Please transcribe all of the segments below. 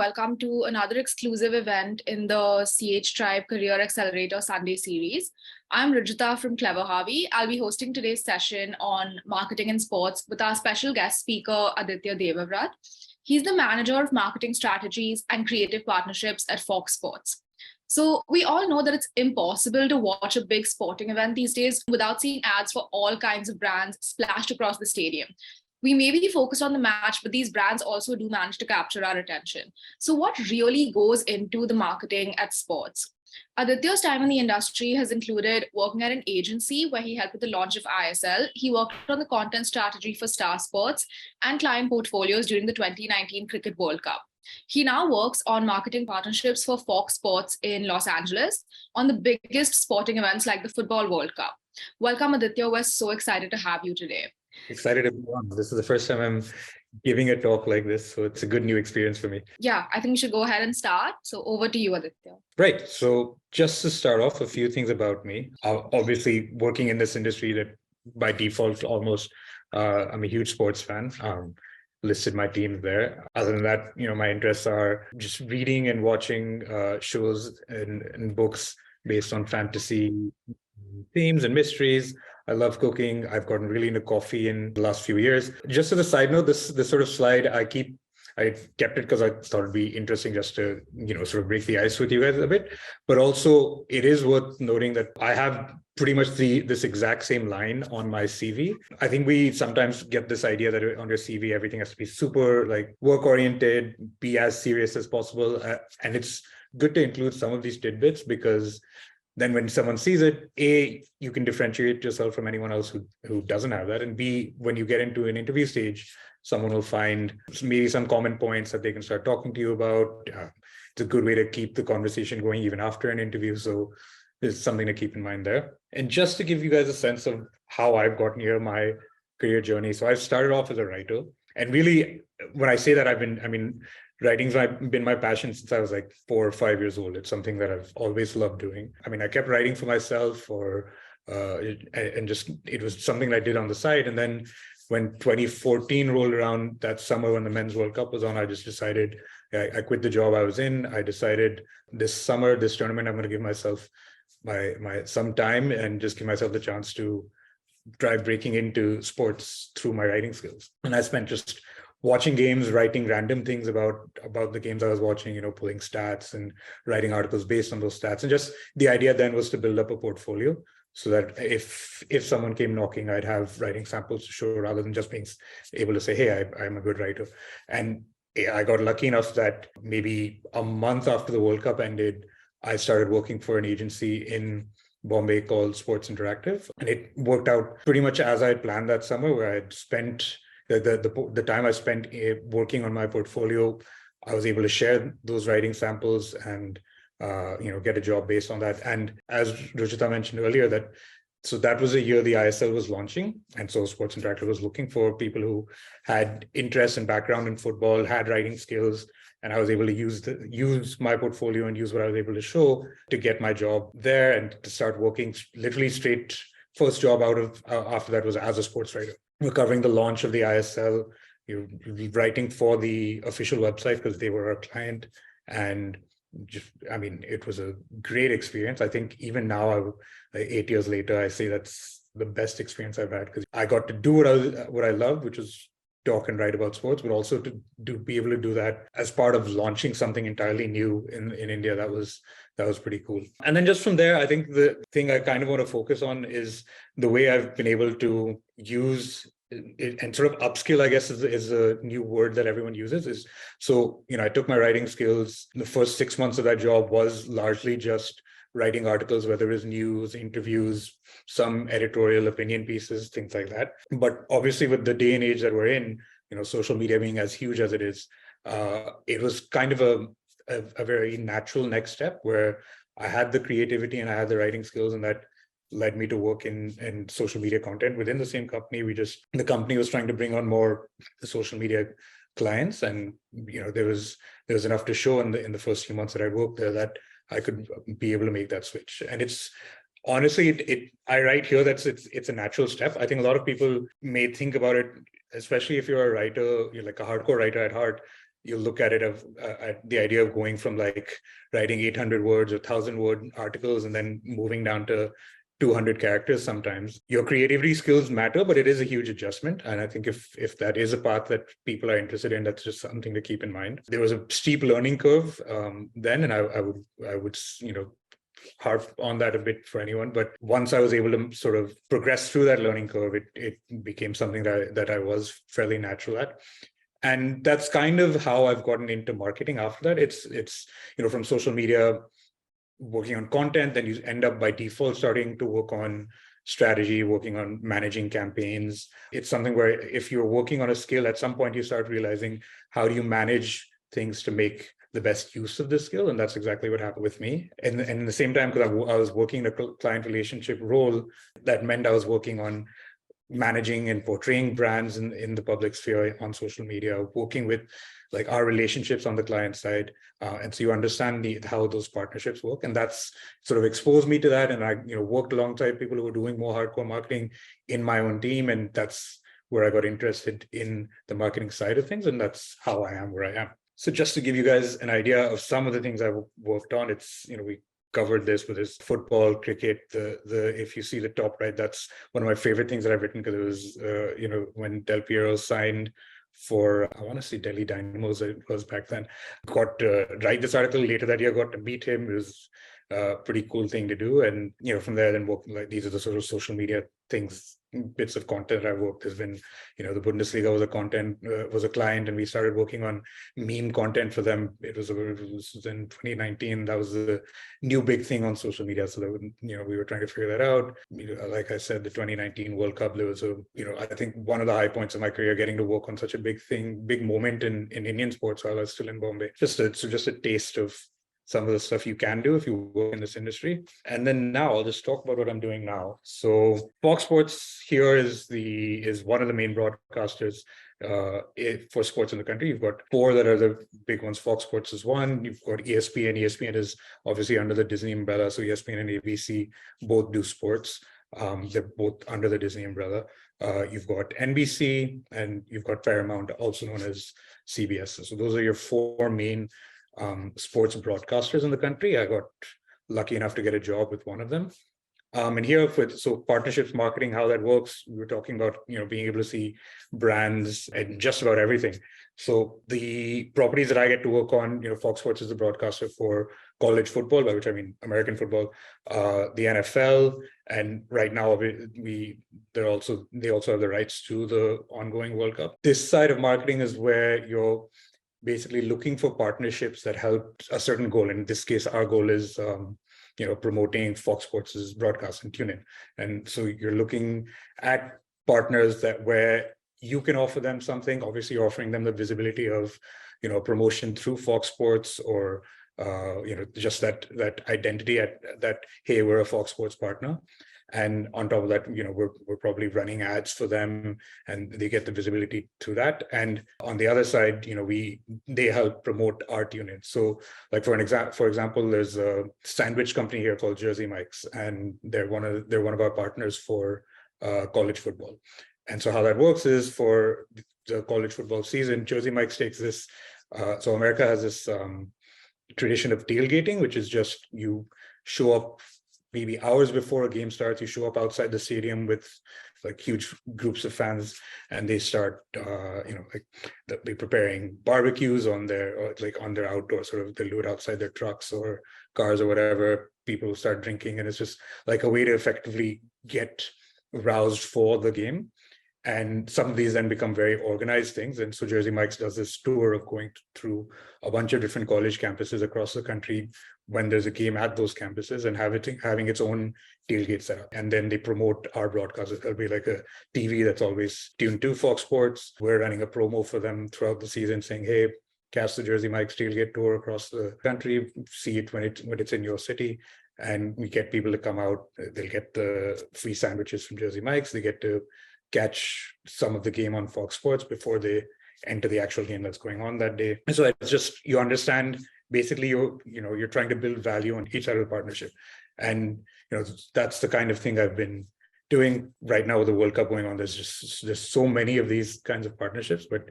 welcome to another exclusive event in the CH Tribe Career Accelerator Sunday series. I'm Rajita from Clever Harvey. I'll be hosting today's session on marketing and sports with our special guest speaker, Aditya Devavrat. He's the manager of marketing strategies and creative partnerships at Fox Sports. So we all know that it's impossible to watch a big sporting event these days without seeing ads for all kinds of brands splashed across the stadium. We may be focused on the match, but these brands also do manage to capture our attention. So what really goes into the marketing at sports? Aditya's time in the industry has included working at an agency where he helped with the launch of ISL. He worked on the content strategy for Star Sports and client portfolios during the 2019 Cricket World Cup. He now works on marketing partnerships for Fox Sports in Los Angeles on the biggest sporting events like the Football World Cup. Welcome, Aditya. We're so excited to have you today. Excited to be on. This is the first time I'm giving a talk like this, so it's a good new experience for me. Yeah, I think we should go ahead and start. So over to you, Aditya. Right. So just to start off, a few things about me. Obviously, working in this industry that by default, almost, I'm a huge sports fan. Listed my teams there. Other than that, my interests are just reading and watching shows and books based on fantasy themes and mysteries. I love cooking. I've gotten really into coffee in the last few years. Just as a side note, this sort of slide, I kept it because I thought it'd be interesting just to, sort of break the ice with you guys a bit. But also it is worth noting that I have pretty much this exact same line on my CV. I think we sometimes get this idea that on your CV, everything has to be super like work-oriented, be as serious as possible. And it's good to include some of these tidbits because then when someone sees it, A, you can differentiate yourself from anyone else who doesn't have that. And B, when you get into an interview stage, someone will find maybe some common points that they can start talking to you about. It's a good way to keep the conversation going even after an interview. So there's something to keep in mind there. And just to give you guys a sense of how I've gotten here, my career journey. So I've started off as a writer. And really, when I say that writing's been my passion since I was like 4 or 5 years old. It's something that I've always loved doing. I kept writing for myself it was something I did on the side. And then when 2014 rolled around, that summer when the Men's World Cup was on, I just decided, I quit the job I was in. I decided this summer, this tournament, I'm going to give myself some time and just give myself the chance to try breaking into sports through my writing skills. And I spent just watching games, writing random things about the games I was watching, pulling stats and writing articles based on those stats. And just the idea then was to build up a portfolio so that if someone came knocking, I'd have writing samples to show rather than just being able to say, hey, I'm a good writer. And I got lucky enough that maybe a month after the World Cup ended, I started working for an agency in Bombay called Sports Interactive. And it worked out pretty much as I had planned that summer, where I'd spent the time I spent working on my portfolio. I was able to share those writing samples and get a job based on that. And as Rajita mentioned earlier, that was a year the ISL was launching, and so Sports Interactive was looking for people who had interest and background in football, had writing skills, and I was able to use my portfolio and use what I was able to show to get my job there and to start working literally straight. First job after that was as a sports writer. We're covering the launch of the ISL. You're writing for the official website because they were our client. And it was a great experience. I think even now, 8 years later, I say that's the best experience I've had because I got to do what I loved, which was talk and write about sports, but also to be able to do that as part of launching something entirely new in India. That was pretty cool. And then just from there, I think the thing I kind of want to focus on is the way I've been able to use it and sort of upskill, I guess is a new word that everyone uses. I took my writing skills. The first 6 months of that job was largely just writing articles, whether it was news, interviews, some editorial opinion pieces, things like that. But obviously with the day and age that we're in, social media being as huge as it is, it was kind of a very natural next step where I had the creativity and I had the writing skills, and that led me to work in social media content within the same company. The company was trying to bring on more social media clients, and there was enough to show in the first few months that I worked there that I could be able to make that switch. And it's honestly, I write here that it's a natural step. I think a lot of people may think about it, especially if you're a writer, you're like a hardcore writer at heart, you look at it at the idea of going from like writing 800 words or 1,000-word articles and then moving down to 200 characters sometimes. Your creativity skills matter, but it is a huge adjustment. And I think if that is a path that people are interested in, that's just something to keep in mind. There was a steep learning curve then, and I would harp on that a bit for anyone. But once I was able to sort of progress through that learning curve, it became something that I was fairly natural at. And that's kind of how I've gotten into marketing after that. It's from social media, working on content, then you end up by default starting to work on strategy, working on managing campaigns. It's something where if you're working on a skill, at some point you start realizing, how do you manage things to make the best use of this skill? And that's exactly what happened with me. And in the same time, because I was working the client relationship role, that meant I was working on managing and portraying brands in the public sphere on social media, working with like our relationships on the client side. And so you understand how those partnerships work. And that's sort of exposed me to that. And I worked alongside people who were doing more hardcore marketing in my own team. And that's where I got interested in the marketing side of things. And that's how I am where I am. So just to give you guys an idea of some of the things I've worked on, it's, we covered this with his football, cricket, the if you see the top right, that's one of my favorite things that I've written, because it was, when Del Piero signed for, I want to say Delhi Dynamos, it was back then, got to write this article later that year, got to meet him. It was a pretty cool thing to do. And, from there, then working, like, these are the sort of social media things, bits of content I've worked. There's been, the Bundesliga was a client, and we started working on meme content for them. It was in 2019. That was the new big thing on social media. So that, we were trying to figure that out. Like I said, the 2019 World Cup, there was I think one of the high points of my career, getting to work on such a big moment in Indian sports while I was still in Bombay. Just a taste of some of the stuff you can do if you work in this industry. And then now I'll just talk about what I'm doing now. So Fox Sports here is one of the main broadcasters for sports in the country. You've got four that are the big ones. Fox Sports is one. You've got ESPN. ESPN is obviously under the Disney umbrella. So ESPN and ABC both do sports. They're both under the Disney umbrella. You've got NBC, and you've got Paramount, also known as CBS. So those are your four main sports broadcasters in the country. I got lucky enough to get a job with one of them. And here so partnerships marketing, how that works, we were talking about, being able to see brands and just about everything. So the properties that I get to work on, Fox Sports is the broadcaster for college football, by which I mean American football, the NFL, and right now they also have the rights to the ongoing World Cup. This side of marketing is where you're basically looking for partnerships that help a certain goal. In this case, our goal is, promoting Fox Sports' broadcast and tune-in. And so you're looking at partners where you can offer them something. Obviously, you're offering them the visibility of, promotion through Fox Sports, or, just that identity that, hey, we're a Fox Sports partner. And on top of that, we're probably running ads for them, and they get the visibility through that. And on the other side, they help promote our tune-in. So, like for example, there's a sandwich company here called Jersey Mike's, and they're one of our partners for college football. And so how that works is, for the college football season, Jersey Mike's takes this. So America has this tradition of tailgating, which is just you show up maybe hours before a game starts. You show up outside the stadium with like huge groups of fans, and they start, they're preparing barbecues on their outdoor sort of. They'll do it outside their trucks or cars or whatever. People start drinking, and it's just like a way to effectively get roused for the game. And some of these then become very organized things. And so Jersey Mike's does this tour of going through a bunch of different college campuses across the country when there's a game at those campuses, and having its own tailgate setup. And then they promote our broadcasters. There'll be like a TV that's always tuned to Fox Sports. We're running a promo for them throughout the season saying, hey, catch the Jersey Mike's tailgate tour across the country, see it when it's in your city. And we get people to come out. They'll get the free sandwiches from Jersey Mike's. They get to catch some of the game on Fox Sports before they enter the actual game that's going on that day. And so it's just, you understand, basically you're trying to build value on each side of the partnership. And that's the kind of thing I've been doing right now with the World Cup going on. There's so many of these kinds of partnerships, but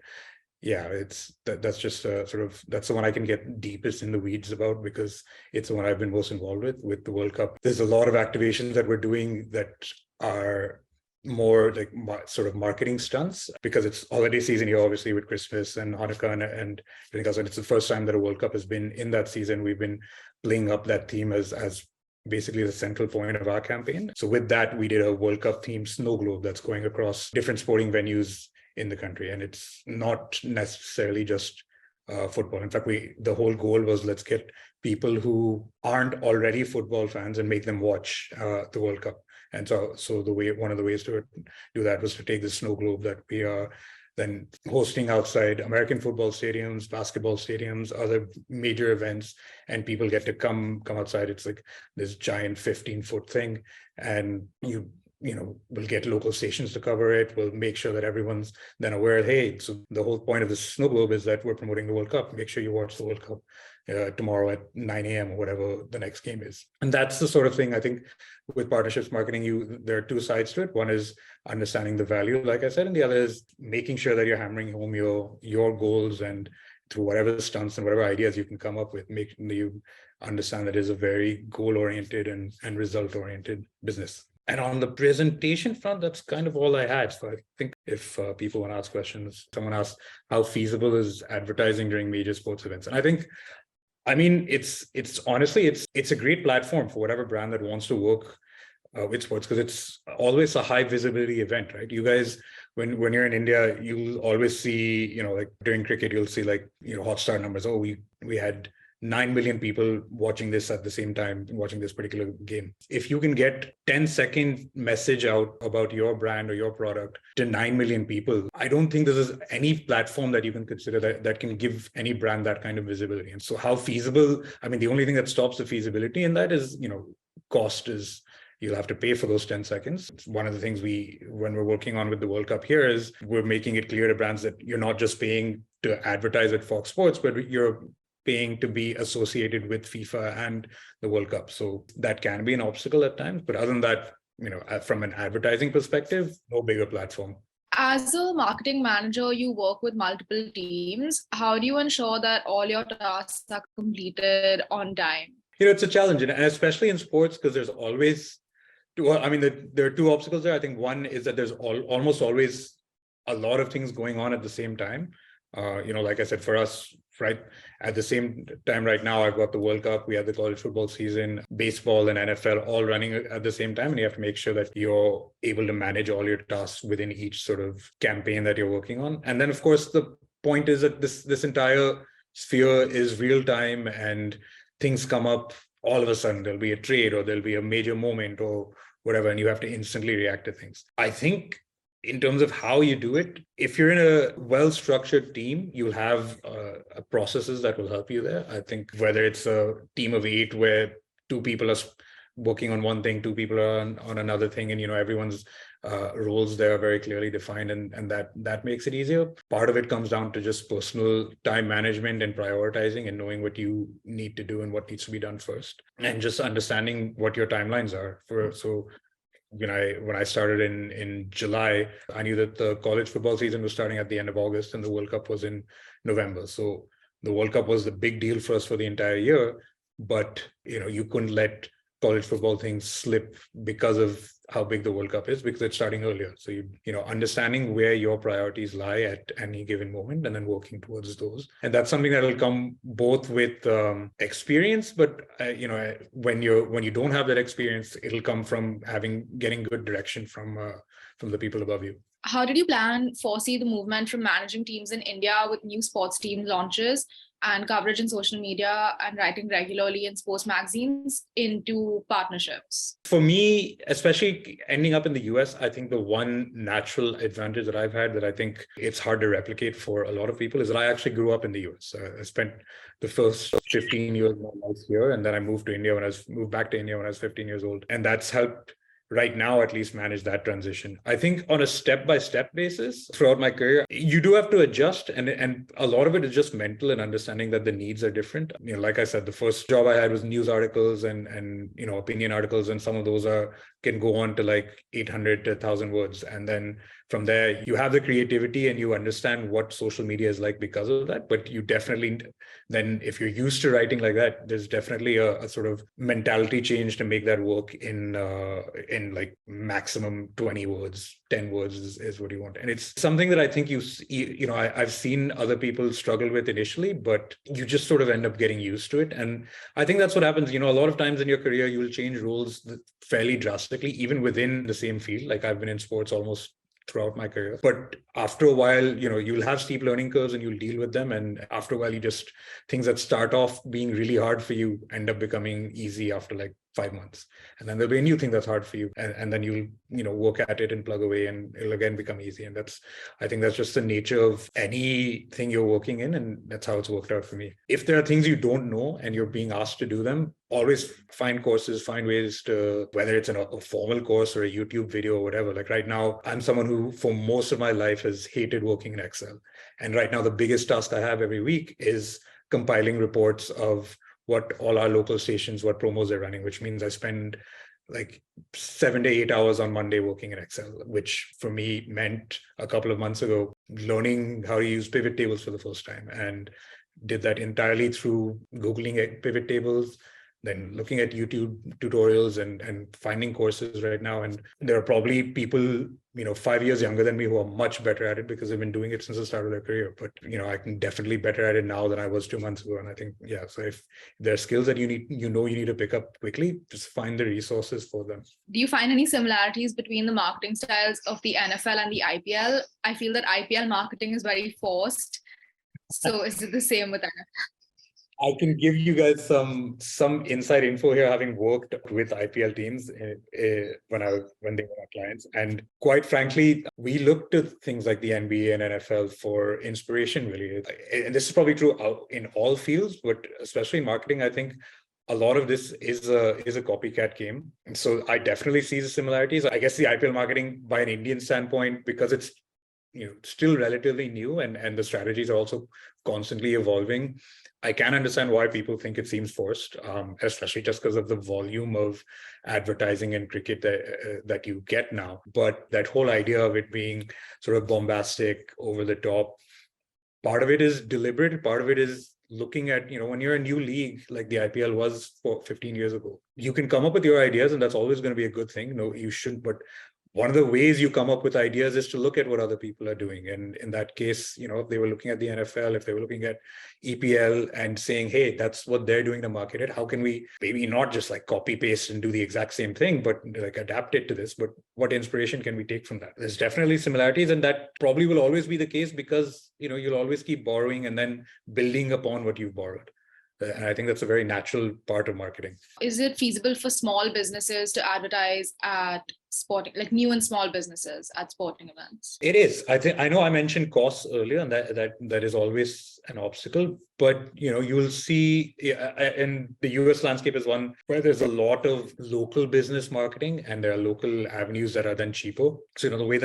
Yeah, that's just that's the one I can get deepest in the weeds about, because it's the one I've been most involved with the World Cup. There's a lot of activations that we're doing that are more like sort of marketing stunts, because it's holiday season here, obviously, with Christmas and Hanukkah and everything else. And it's the first time that a World Cup has been in that season. We've been playing up that theme as basically the central point of our campaign. So with that, we did a World Cup themed snow globe that's going across different sporting venues in the country. And it's not necessarily just football. In fact, the whole goal was, let's get people who aren't already football fans and make them watch the World Cup. And so one of the ways to do that was to take the snow globe that we are then hosting outside American football stadiums, basketball stadiums, other major events, and people get to come outside. It's like this giant 15-foot thing, and we'll get local stations to cover it. We'll make sure that everyone's then aware, hey, so the whole point of the snow globe is that we're promoting the World Cup. Make sure you watch the World Cup tomorrow at 9 a.m. or whatever the next game is. And that's the sort of thing, I think, with partnerships marketing, there are two sides to it. One is understanding the value, like I said, and the other is making sure that you're hammering home your goals, and through whatever stunts and whatever ideas you can come up with, make you understand that it is a very goal-oriented and result-oriented business. And on the presentation front, that's kind of all I had. So I think if people want to ask questions, someone asked, how feasible is advertising during major sports events? And I mean, it's honestly, it's a great platform for whatever brand that wants to work with sports, because it's always a high visibility event, right? You guys, when you're in India, you'll always see, like during cricket, you'll see like, Hotstar numbers. Oh, we had 9 million people watching this at the same time, watching this particular game. If you can get 10-second message out about your brand or your product to 9 million people, I don't think this is any platform that you can consider that can give any brand that kind of visibility. And so how feasible, I mean, the only thing that stops the feasibility in that is, cost is, you'll have to pay for those 10 seconds. It's one of the things when we're working on with the World Cup here, is we're making it clear to brands that you're not just paying to advertise at Fox Sports, but you're paying to be associated with FIFA and the World Cup. So that can be an obstacle at times. But other than that, from an advertising perspective, no bigger platform. As a marketing manager, you work with multiple teams. How do you ensure that all your tasks are completed on time? It's a challenge, and especially in sports, because there's always there are two obstacles there. I think one is that there's almost always a lot of things going on at the same time. Like I said, for us, right at the same time right now, I've got the World Cup, we have the college football season, baseball and NFL all running at the same time. And you have to make sure that you're able to manage all your tasks within each sort of campaign that you're working on. And then, of course, the point is that this entire sphere is real time, and things come up all of a sudden. There'll be a trade, or there'll be a major moment or whatever, and you have to instantly react to things. I think in terms of how you do it, if you're in a well-structured team, you'll have processes that will help you there. I think whether it's a team of 8 where 2 people are working on one thing, 2 people are on another thing, and everyone's roles there are very clearly defined, and that makes it easier. Part of it comes down to just personal time management and prioritizing, and knowing what you need to do and what needs to be done first, and just understanding what your timelines are. When I started in July, I knew that the college football season was starting at the end of August and the World Cup was in November. So the World Cup was the big deal for us for the entire year, but you couldn't let college football things slip because of how big the World Cup is, because it's starting earlier. So understanding where your priorities lie at any given moment, and then working towards those. And that's something that will come both with experience, but when you don't have that experience, it'll come from getting good direction from the people above you. How did you foresee the movement from managing teams in India with new sports team launches and coverage in social media and writing regularly in sports magazines into partnerships? For me, especially ending up in the US, I think the one natural advantage that I've had that I think it's hard to replicate for a lot of people is that I actually grew up in the US. I spent the first 15 years of my life here, and then I moved back to India when I was 15 years old. And that's helped right now at least manage that transition. I think on a step-by-step basis throughout my career, you do have to adjust, and a lot of it is just mental and understanding that the needs are different. Like I said, the first job I had was news articles and opinion articles, and some of those can go on to like 800 to 1,000 words. And then from there, you have the creativity and you understand what social media is like because of that. But you definitely, then if you're used to writing like that, there's definitely a sort of mentality change to make that work in like maximum 20 words, 10 words is what you want. And it's something that I think I've seen other people struggle with initially, but you just sort of end up getting used to it. And I think that's what happens. A lot of times in your career, you will change roles fairly drastically, even within the same field. Like I've been in sports almost throughout my career. But after a while, you'll have steep learning curves and you'll deal with them. And after a while, things that start off being really hard for you end up becoming easy after like 5 months. And then there'll be a new thing that's hard for you. And then you'll, work at it and plug away and it'll again become easy. And I think that's just the nature of anything you're working in. And that's how it's worked out for me. If there are things you don't know and you're being asked to do them, always find courses, find ways to, whether it's a formal course or a YouTube video or whatever. Like right now, I'm someone who for most of my life has hated working in Excel. And right now, the biggest task I have every week is compiling reports of what all our local stations, what promos they're running, which means I spend like 7 to 8 hours on Monday working in Excel, which for me meant a couple of months ago, learning how to use pivot tables for the first time, and did that entirely through Googling pivot tables, then looking at YouTube tutorials and finding courses right now. And there are probably people, 5 years younger than me who are much better at it because they've been doing it since the start of their career. But, I can definitely better at it now than I was 2 months ago. And I think, so if there are skills that you need to pick up quickly, just find the resources for them. Do you find any similarities between the marketing styles of the NFL and the IPL? I feel that IPL marketing is very forced. So is it the same with NFL? I can give you guys some inside info here, having worked with IPL teams when they were our clients. And quite frankly, we look to things like the NBA and NFL for inspiration, really. And this is probably true in all fields, but especially in marketing, I think a lot of this is a copycat game. And so I definitely see the similarities. I guess the IPL marketing, by an Indian standpoint, because it's still relatively new and the strategies are also constantly evolving, I can understand why people think it seems forced, especially just because of the volume of advertising and cricket that you get now. But that whole idea of it being sort of bombastic, over the top, part of it is deliberate, part of it is looking at, when you're a new league, like the IPL was 15 years ago, you can come up with your ideas and that's always going to be a good thing. No, you shouldn't. But one of the ways you come up with ideas is to look at what other people are doing. And in that case, if they were looking at the NFL, if they were looking at EPL and saying, hey, that's what they're doing to market it, how can we maybe not just like copy paste and do the exact same thing, but like adapt it to this? But what inspiration can we take from that? There's definitely similarities, and that probably will always be the case because, you'll always keep borrowing and then building upon what you've borrowed. And I think that's a very natural part of marketing. Is it feasible for small businesses to advertise at sporting, like new and small businesses at sporting events? It is. I know I mentioned costs earlier, and that is always an obstacle. But you'll see, and the US landscape is one where there's a lot of local business marketing, and there are local avenues that are then cheaper. So the way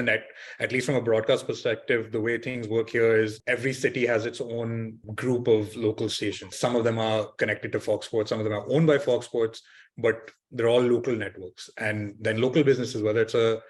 at least from a broadcast perspective, the way things work here is every city has its own group of local stations. Some of them are connected to Fox Sports, some of them are owned by Fox Sports, but they're all local networks. And then local businesses, whether it's a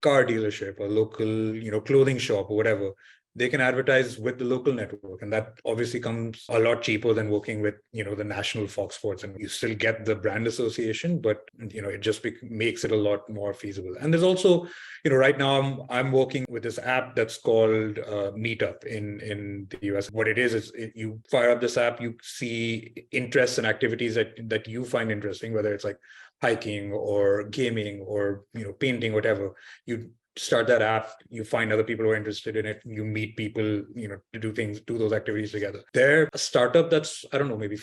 car dealership, a local, clothing shop or whatever, they can advertise with the local network. And that obviously comes a lot cheaper than working with, the national Fox Sports. And you still get the brand association, but, it just makes it a lot more feasible. And there's also, right now I'm working with this app that's called Meetup in the US. What it is you fire up this app, you see interests and activities that you find interesting, whether it's like hiking or gaming or, painting, whatever. You start that app, you find other people who are interested in it, you meet people, to do those activities together. They're a startup that's, I don't know, maybe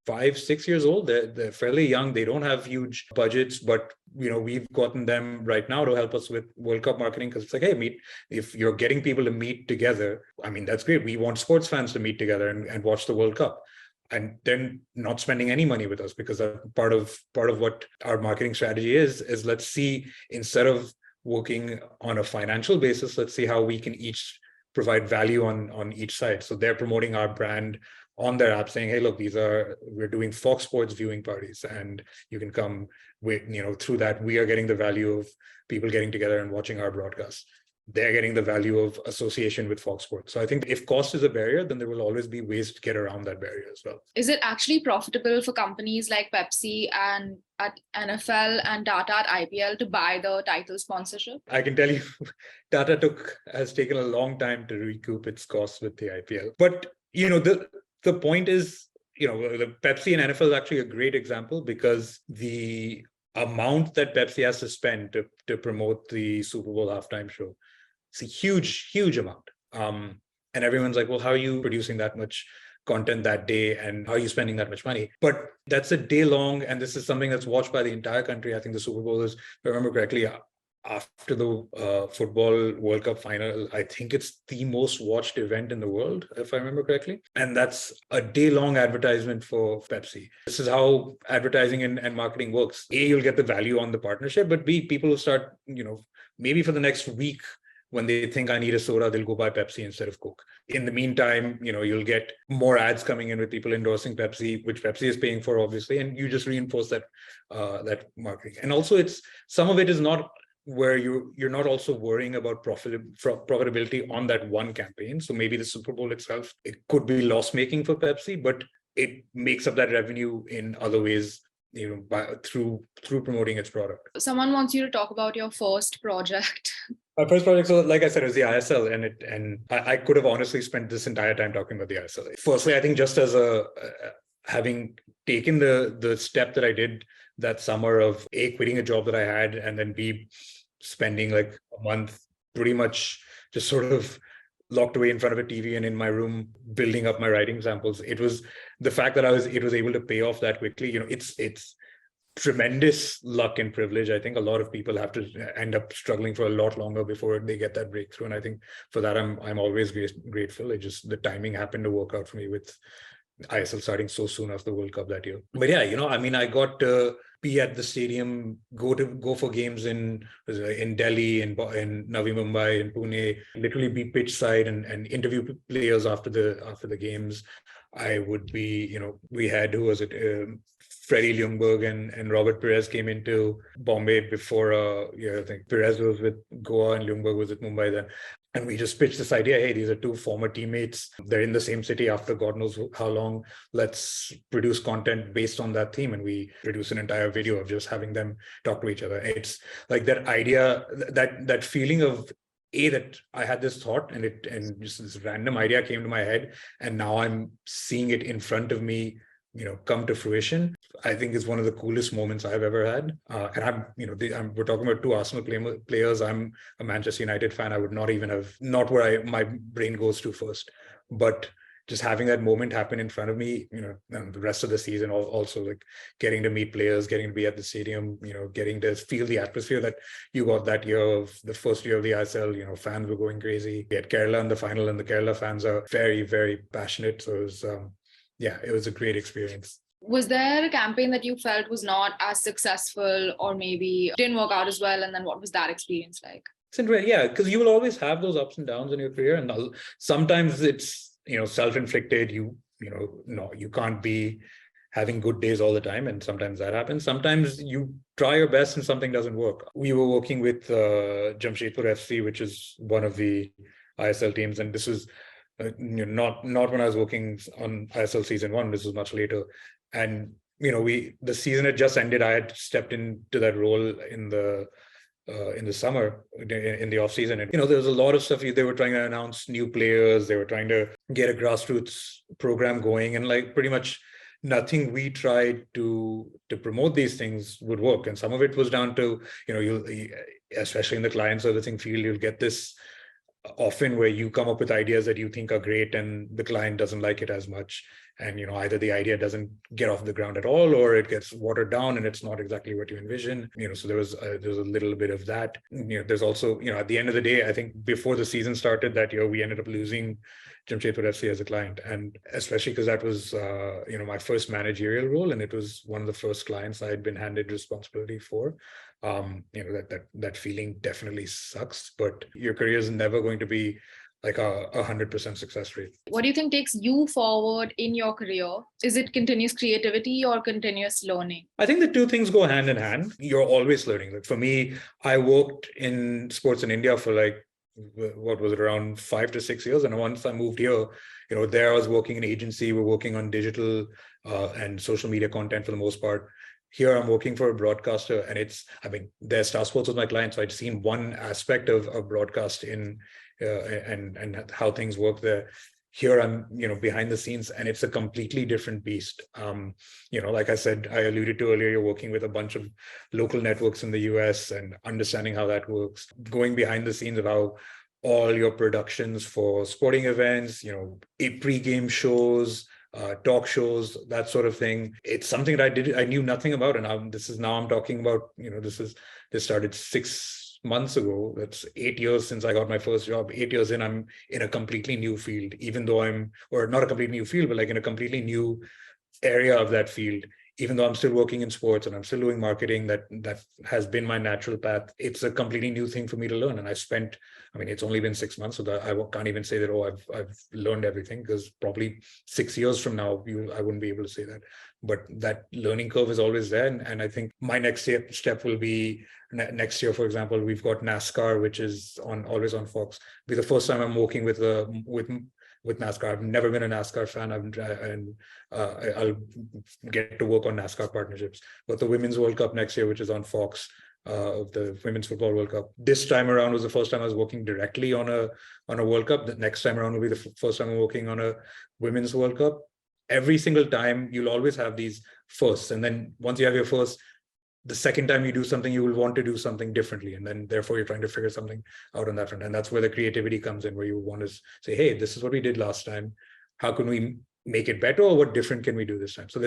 5-6 years old. They're fairly young. They don't have huge budgets, but we've gotten them right now to help us with World Cup marketing, because it's like, hey, if you're getting people to meet together, I mean, that's great. We want sports fans to meet together and watch the World Cup. And then not spending any money with us, because part of what our marketing strategy is let's see, instead of working on a financial basis, let's see how we can each provide value on each side. So they're promoting our brand on their app, saying, hey, look, we're doing Fox Sports viewing parties, and you can come with, through that, we are getting the value of people getting together and watching our broadcast. they're getting the value of association with Fox Sports. So I think if cost is a barrier, then there will always be ways to get around that barrier as well. Is it actually profitable for companies like Pepsi and at NFL and Tata at IPL to buy the title sponsorship? I can tell you, Tata has taken a long time to recoup its costs with the IPL. But, the point is, the Pepsi and NFL is actually a great example because the amount that Pepsi has to spend to promote the Super Bowl halftime show, it's a huge, huge amount. And everyone's like, well, how are you producing that much content that day and how are you spending that much money? But that's a day long, and this is something that's watched by the entire country. I think the Super Bowl is, if I remember correctly, after the football World Cup final, I think it's the most watched event in the world, if I remember correctly. And that's a day-long advertisement for Pepsi. This is how advertising and marketing works. A, you'll get the value on the partnership, but B, people will start, maybe for the next week, when they think I need a soda, they'll go buy Pepsi instead of Coke. In the meantime, you'll get more ads coming in with people endorsing Pepsi, which Pepsi is paying for, obviously, and you just reinforce that marketing. And also, some of it is not where you're not also worrying about profitability on that one campaign. So maybe the Super Bowl itself, it could be loss-making for Pepsi, but it makes up that revenue in other ways, through promoting its product. Someone wants you to talk about your first project. My first project, so like I said, was the ISL, and I could have honestly spent this entire time talking about the ISL. Firstly, I think just as having taken the step that I did that summer of A, quitting a job that I had, and then B, spending like a month pretty much just sort of locked away in front of a TV and in my room building up my writing samples. It was the fact that it was able to pay off that quickly. It's tremendous luck and privilege. I think a lot of people have to end up struggling for a lot longer before they get that breakthrough. And I think for that, I'm always grateful. It just, the timing happened to work out for me with ISL starting so soon after the World Cup that year. But yeah, I got to be at the stadium, go for games in Delhi, in Navi Mumbai, in Pune, literally be pitch side and interview players after the games. I would be, we had, who was it? Freddie Ljungberg and Robert Perez came into Bombay before, I think Perez was with Goa and Ljungberg was at Mumbai then. And we just pitched this idea, hey, these are two former teammates. They're in the same city after God knows how long. Let's produce content based on that theme. And we produce an entire video of just having them talk to each other. It's like that idea, that feeling of, that I had this thought and just this random idea came to my head. And now I'm seeing it in front of me, come to fruition. I think is one of the coolest moments I've ever had. And we're talking about two Arsenal players. I'm a Manchester United fan. I would not even have, not where my brain goes to first, but just having that moment happen in front of me, and the rest of the season also, like getting to meet players, getting to be at the stadium, getting to feel the atmosphere that you got that year of the first year of the ISL, fans were going crazy. We had Kerala in the final and the Kerala fans are very, very passionate. So it was, it was a great experience. Was there a campaign that you felt was not as successful or maybe didn't work out as well? And then what was that experience like? Yeah, because you will always have those ups and downs in your career. And sometimes it's, self-inflicted. You can't be having good days all the time. And sometimes that happens. Sometimes you try your best and something doesn't work. We were working with Jamshedpur FC, which is one of the ISL teams. And this was not when I was working on ISL season 1. This was much later. And, the season had just ended. I had stepped into that role in the summer, in the off season. And, there was a lot of stuff. They were trying to announce new players. They were trying to get a grassroots program going. And like pretty much nothing we tried to promote these things would work. And some of it was down to, especially in the client servicing field, you'll get this often where you come up with ideas that you think are great and the client doesn't like it as much. And, either the idea doesn't get off the ground at all, or it gets watered down and it's not exactly what you envision. So there was a little bit of that. There's also, at the end of the day, I think before the season started that year, we ended up losing Jamshedpur FC as a client. And especially because that was, my first managerial role. And it was one of the first clients I had been handed responsibility for. That feeling definitely sucks, but your career is never going to be like 100% success rate. What do you think takes you forward in your career? Is it continuous creativity or continuous learning? I think the two things go hand in hand. You're always learning. Like for me, I worked in sports in India for like what was it, around 5 to 6 years. And once I moved here, there I was working in agency. We're working on digital and social media content for the most part. Here I'm working for a broadcaster, and their Star Sports was my client, so I'd seen one aspect of broadcast and how things work there. Here I'm, behind the scenes, and it's a completely different beast. Like I said, I alluded to earlier, you're working with a bunch of local networks in the US and understanding how that works, going behind the scenes of how all your productions for sporting events, pre-game shows, talk shows, that sort of thing. It's something that I knew nothing about. And I'm talking about, this started 6 months ago. That's 8 years since I got my first job. 8 years in, I'm in a completely new field, even though or not a completely new field, but like in a completely new area of that field. Even though I'm still working in sports and I'm still doing marketing, that has been my natural path. It's a completely new thing for me to learn. And it's only been 6 months, so that I can't even say that, I've learned everything, because probably 6 years from now, I wouldn't be able to say that. But that learning curve is always there. And I think my next step will be next year, for example, we've got NASCAR, which is always on Fox. It'll be the first time I'm working with NASCAR. I've never been a NASCAR fan, I'll get to work on NASCAR partnerships. But the Women's World Cup next year, which is on Fox, of the Women's Football World Cup, this time around was the first time I was working directly on a World Cup. The next time around will be the first time I'm working on a Women's World Cup. Every single time, you'll always have these firsts, and then once you have your first, the second time you do something, you will want to do something differently. And then therefore you're trying to figure something out on that front. And that's where the creativity comes in, where you want to say, hey, this is what we did last time. How can we make it better? Or what different can we do this time? So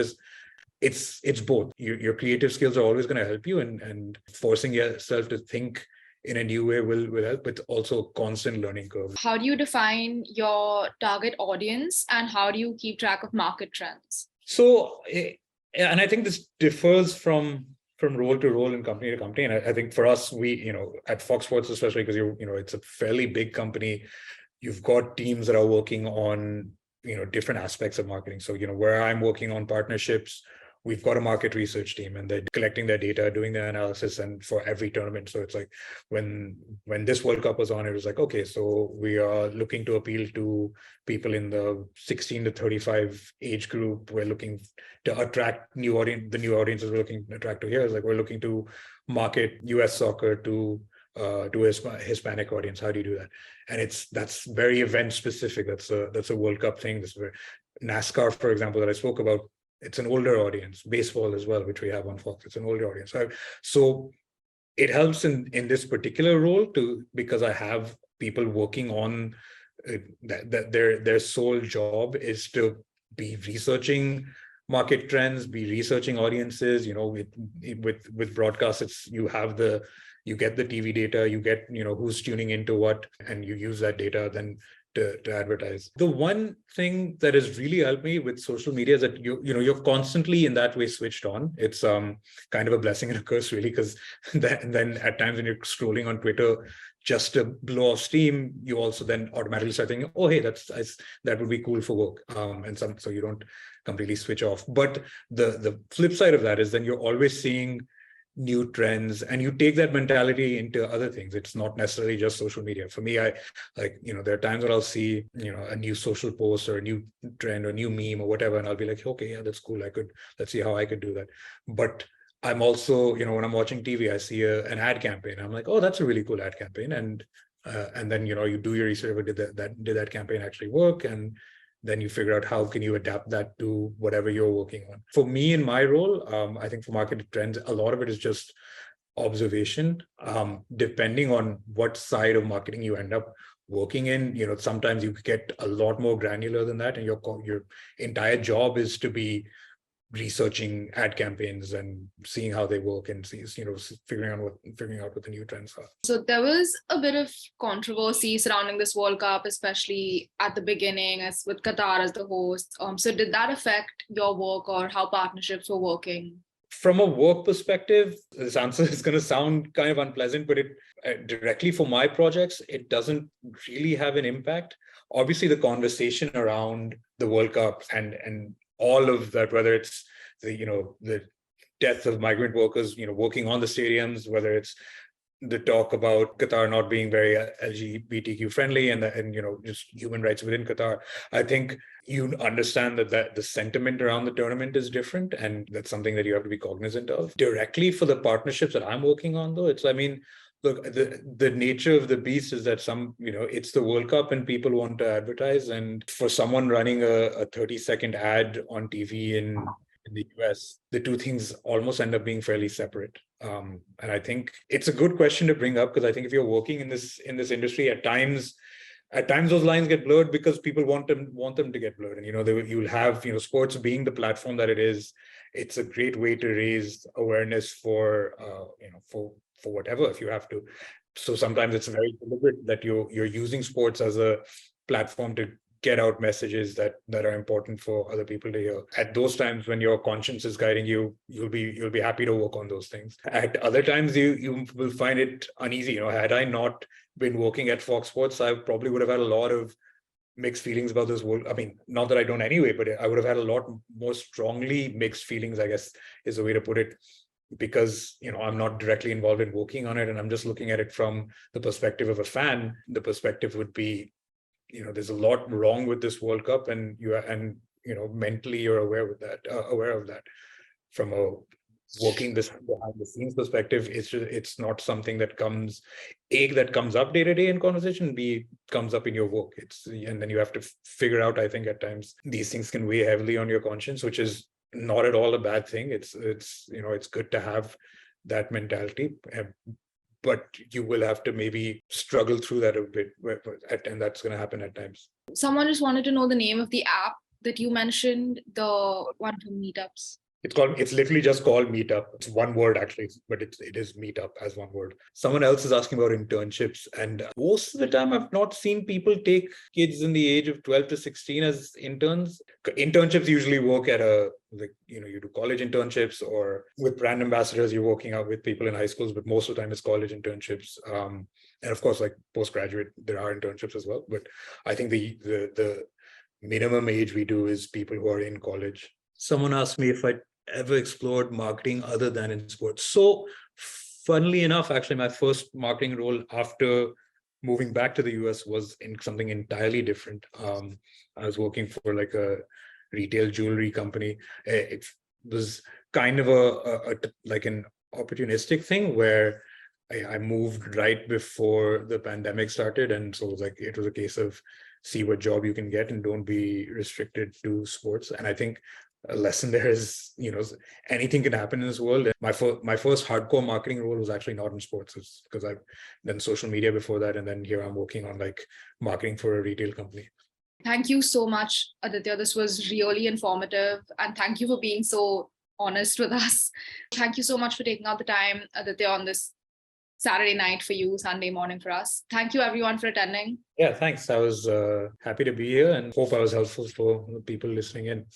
it's both. Your creative skills are always going to help you, and forcing yourself to think in a new way will help, but also a constant learning curve. How do you define your target audience, and how do you keep track of market trends? So, and I think this differs from role to role and company to company. And I think for us, we, at Fox Sports, especially because it's a fairly big company, you've got teams that are working on, different aspects of marketing. So, where I'm working on partnerships, we've got a market research team, and they're collecting their data, doing their analysis, and for every tournament. So it's like when this World Cup was on, it was like, okay, so we are looking to appeal to people in the 16 to 35 age group. We're looking to attract new audience. The new audiences we're looking to attract to here is like, we're looking to market US soccer to a Hispanic audience. How do you do that? And that's very event specific. That's a World Cup thing. NASCAR, for example, that I spoke about, it's an older audience. Baseball as well, which we have on Fox, it's an older audience. So it helps in this particular role because I have people working on that their sole job is to be researching market trends, be researching audiences. With broadcasts, you get the TV data, you get who's tuning into what, and you use that data then to advertise. The one thing that has really helped me with social media is that you're constantly in that way switched on. It's kind of a blessing and a curse, really, because then at times when you're scrolling on Twitter just to blow off steam, you also then automatically start thinking, oh, hey, that would be cool for work, so you don't completely switch off. But the flip side of that is then you're always seeing new trends, and you take that mentality into other things. It's not necessarily just social media. For me, there are times where I'll see, a new social post or a new trend or new meme or whatever, and I'll be like, okay, yeah, that's cool. Let's see how I could do that. But I'm also, when I'm watching TV, I see an ad campaign. I'm like, oh, that's a really cool ad campaign. And then, you do your research. Did that campaign actually work? And then you figure out how can you adapt that to whatever you're working on. For me, in my role, I think for market trends, a lot of it is just observation. Depending on what side of marketing you end up working in, sometimes you get a lot more granular than that, and your entire job is to be researching ad campaigns and seeing how they work, and figuring out what the new trends are. So there was a bit of controversy surrounding this World Cup, especially at the beginning, as with Qatar as the host. So did that affect your work or how partnerships were working? From a work perspective, this answer is going to sound kind of unpleasant, but it directly for my projects, it doesn't really have an impact. Obviously, the conversation around the World Cup and all of that, whether it's the death of migrant workers, working on the stadiums, whether it's the talk about Qatar not being very LGBTQ friendly and just human rights within Qatar. I think you understand that the sentiment around the tournament is different, and that's something that you have to be cognizant of. Directly for the partnerships that I'm working on, though, look, the nature of the beast is that it's the World Cup and people want to advertise, and for someone running a 30-second ad on TV in the US, the two things almost end up being fairly separate. And I think it's a good question to bring up, because I think if you're working in this industry, at times those lines get blurred because people want them to get blurred. And you'll have sports being the platform that it is. It's a great way to raise awareness for whatever, if you have to. So sometimes it's very deliberate that you're using sports as a platform to get out messages that are important for other people to hear. At those times when your conscience is guiding you, you'll be happy to work on those things. At other times you will find it uneasy. Had I not been working at Fox Sports, I probably would have had a lot of mixed feelings about this world. I mean, not that I don't anyway, but I would have had a lot more strongly mixed feelings, I guess is the way to put it, because I'm not directly involved in working on it, and I'm just looking at it from the perspective of a fan. The perspective would be, there's a lot wrong with this World Cup, and mentally you're aware of that. From a working this behind the scenes perspective, it's not something that comes up day to day in conversation. B, comes up in your work. And then you have to figure out. I think at times these things can weigh heavily on your conscience, which is not at all a bad thing. It's good to have that mentality. But you will have to maybe struggle through that a bit, and that's going to happen at times. Someone just wanted to know the name of the app that you mentioned, the one for meetups. It's literally just called Meetup. It's one word actually, but it is Meetup as one word. Someone else is asking about internships, and most of the time I've not seen people take kids in the age of 12 to 16 as interns. Internships usually work at you do college internships, or with brand ambassadors, you're working out with people in high schools, but most of the time it's college internships. And of course, like postgraduate, there are internships as well. But I think the minimum age we do is people who are in college. Someone asked me if I ever explored marketing other than in sports. So funnily enough, actually, my first marketing role after moving back to the US was in something entirely different. I was working for like a retail jewelry company. It was kind of like an opportunistic thing where I moved right before the pandemic started. And so it was a case of see what job you can get and don't be restricted to sports. And I think a lesson there is, anything can happen in this world. My first hardcore marketing role was actually not in sports. It's because I've done social media before that. And then here I'm working on marketing for a retail company. Thank you so much, Aditya. This was really informative. And thank you for being so honest with us. Thank you so much for taking out the time, Aditya, on this Saturday night for you, Sunday morning for us. Thank you everyone for attending. Yeah, thanks. I was happy to be here and hope I was helpful for the people listening in.